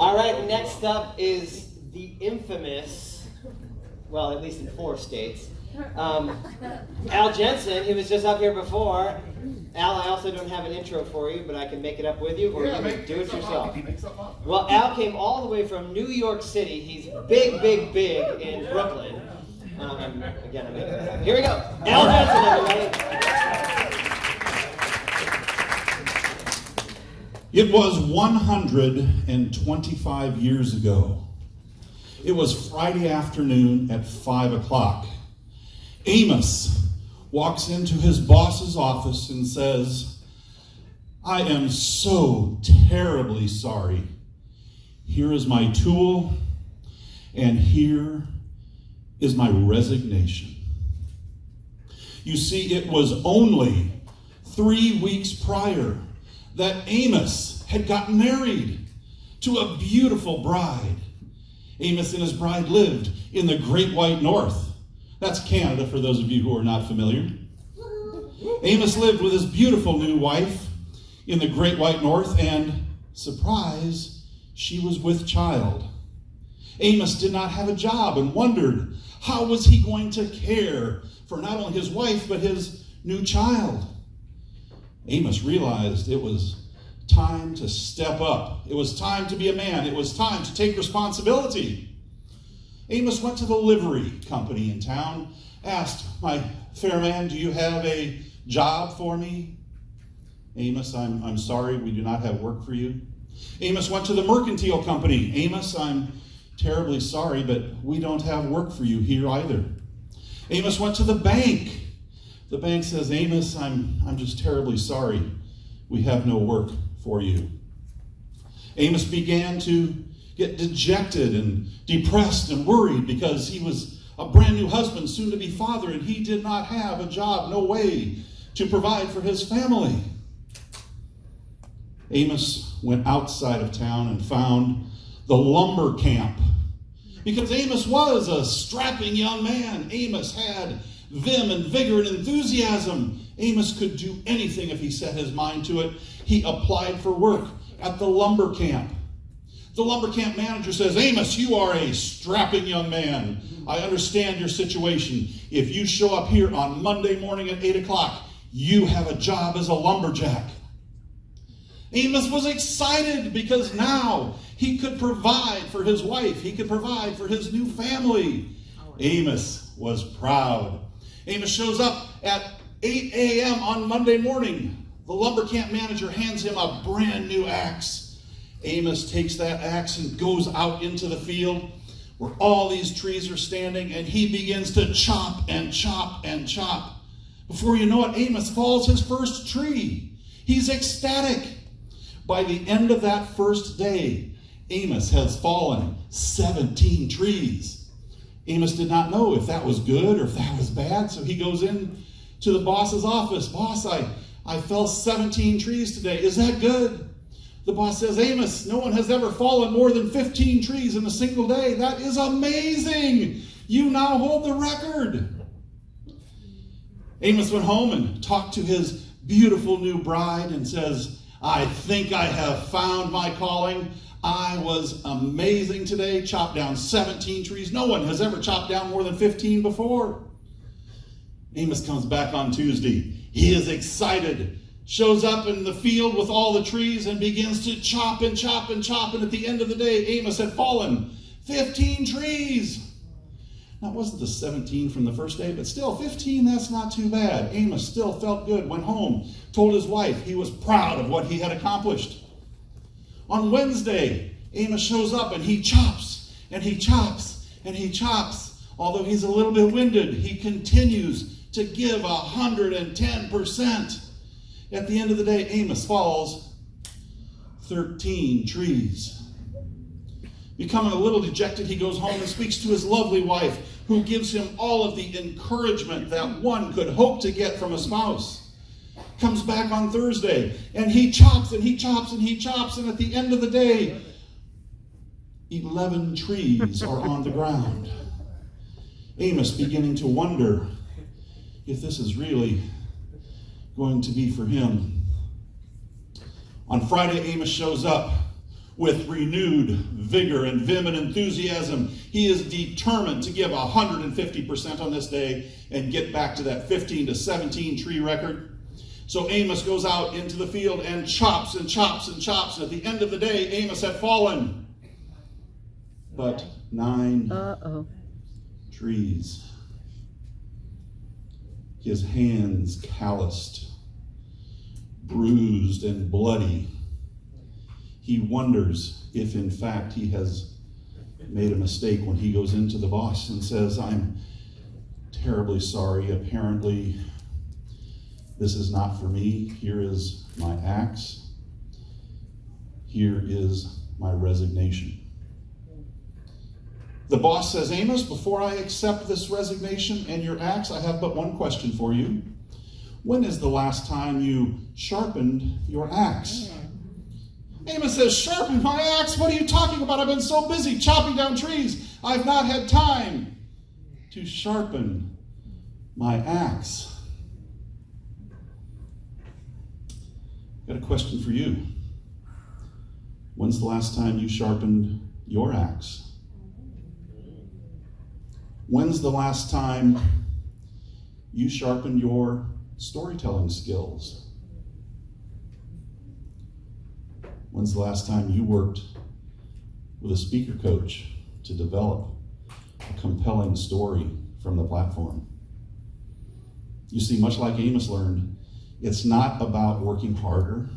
All right, next up is the infamous, well, at least in 4 states, Al Jensen. He was just up here before. Al, I also don't have an intro for you, but I can make it up with you, or you can do it yourself. Well, Al came all the way from New York City. He's big, big, big in Brooklyn. Again, I'm making that up. Here we go. Al Jensen, everybody. It was 125 years ago. It was Friday afternoon at 5 o'clock. Amos walks into his boss's office and says, "I am so terribly sorry. Here is my tool, and here is my resignation." You see, it was only 3 weeks prior that Amos had gotten married to a beautiful bride. Amos and his bride lived in the Great White North. That's Canada, for those of you who are not familiar. Amos lived with his beautiful new wife in the Great White North, and surprise, she was with child. Amos did not have a job and wondered how was he going to care for not only his wife, but his new child. Amos realized it was time to step up. It was time to be a man. It was time to take responsibility. Amos went to the livery company in town, asked, "My fair man, do you have a job for me?" "Amos, I'm sorry, we do not have work for you." Amos went to the mercantile company. "Amos, I'm terribly sorry, but we don't have work for you here either." Amos went to the bank. The bank says, "Amos, I'm just terribly sorry. We have no work for you." Amos began to get dejected and depressed and worried because he was a brand new husband, soon to be father, and he did not have a job, no way to provide for his family. Amos went outside of town and found the lumber camp. Because Amos was a strapping young man. Amos had vim and vigor and enthusiasm. Amos could do anything if he set his mind to it. He applied for work at the lumber camp. The lumber camp manager says, "Amos, you are a strapping young man. I understand your situation. If you show up here on Monday morning at 8 o'clock, you have a job as a lumberjack." Amos was excited because now he could provide for his wife. He could provide for his new family. Amos was proud. Amos shows up at 8 a.m. on Monday morning. The lumber camp manager hands him a brand new axe. Amos takes that axe and goes out into the field where all these trees are standing, and he begins to chop and chop and chop. Before you know it, Amos falls his first tree. He's ecstatic. By the end of that first day, Amos has fallen 17 trees. Amos did not know if that was good or if that was bad, so he goes in to the boss's office. "Boss, I fell 17 trees today. Is that good?" The boss says, "Amos, no one has ever fallen more than 15 trees in a single day. That is amazing. You now hold the record." Amos went home and talked to his beautiful new bride and says, "I think I have found my calling. I was amazing today, chopped down 17 trees. No one has ever chopped down more than 15 before." Amos comes back on Tuesday. He is excited, shows up in the field with all the trees and begins to chop and chop and chop. And at the end of the day, Amos had fallen 15 trees. Now, it wasn't the 17 from the first day, but still 15, that's not too bad. Amos still felt good, went home, told his wife he was proud of what he had accomplished. On Wednesday, Amos shows up and he chops and he chops and he chops. Although he's a little bit winded, he continues to give 110%. At the end of the day, Amos falls 13 trees. Becoming a little dejected, he goes home and speaks to his lovely wife, who gives him all of the encouragement that one could hope to get from a spouse. Comes back on Thursday, and he chops and he chops and he chops, and at the end of the day, 11 trees are on the ground. Amos beginning to wonder if this is really going to be for him. On Friday, Amos shows up with renewed vigor and vim and enthusiasm. He is determined to give 150% on this day and get back to that 15 to 17 tree record. So Amos goes out into the field and chops and chops and chops. And at the end of the day, Amos had fallen. But 9 trees. His hands calloused, bruised and bloody. He wonders if in fact he has made a mistake when he goes into the boss and says, "I'm terribly sorry. Apparently this is not for me. Here is my axe. Here is my resignation." The boss says, "Amos, before I accept this resignation and your axe, I have but one question for you. When is the last time you sharpened your axe?" Amos says, "Sharpen my axe? What are you talking about? I've been so busy chopping down trees. I've not had time to sharpen my axe." Got a question for you. When's the last time you sharpened your axe? When's the last time you sharpened your storytelling skills? When's the last time you worked with a speaker coach to develop a compelling story from the platform? You see, much like Amos learned, it's not about working harder.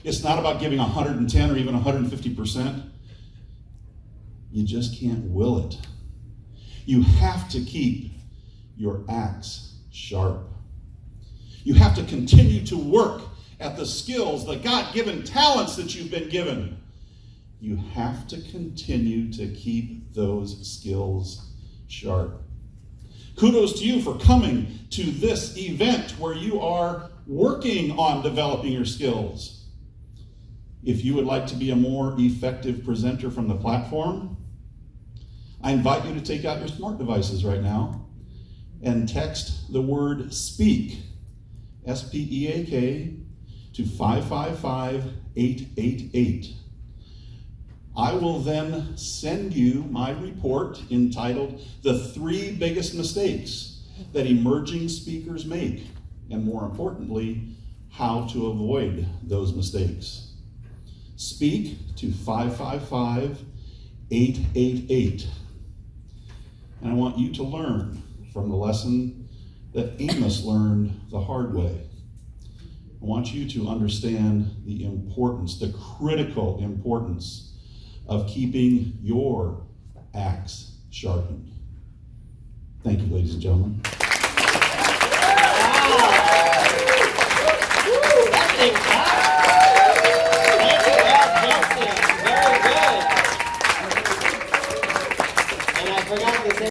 It's not about giving 110 or even 150%. You just can't will it. You have to keep your axe sharp. You have to continue to work at the skills, the God-given talents that you've been given. You have to continue to keep those skills sharp. Kudos to you for coming to this event where you are working on developing your skills. If you would like to be a more effective presenter from the platform, I invite you to take out your smart devices right now and text the word SPEAK, S-P-E-A-K, to 555-888. I will then send you my report entitled "The 3 Biggest Mistakes That Emerging Speakers Make," and more importantly, how to avoid those mistakes. Speak to 555-888. And I want you to learn from the lesson that Amos learned the hard way. I want you to understand the importance, the critical importance of keeping your axe sharpened. Thank you, ladies and gentlemen.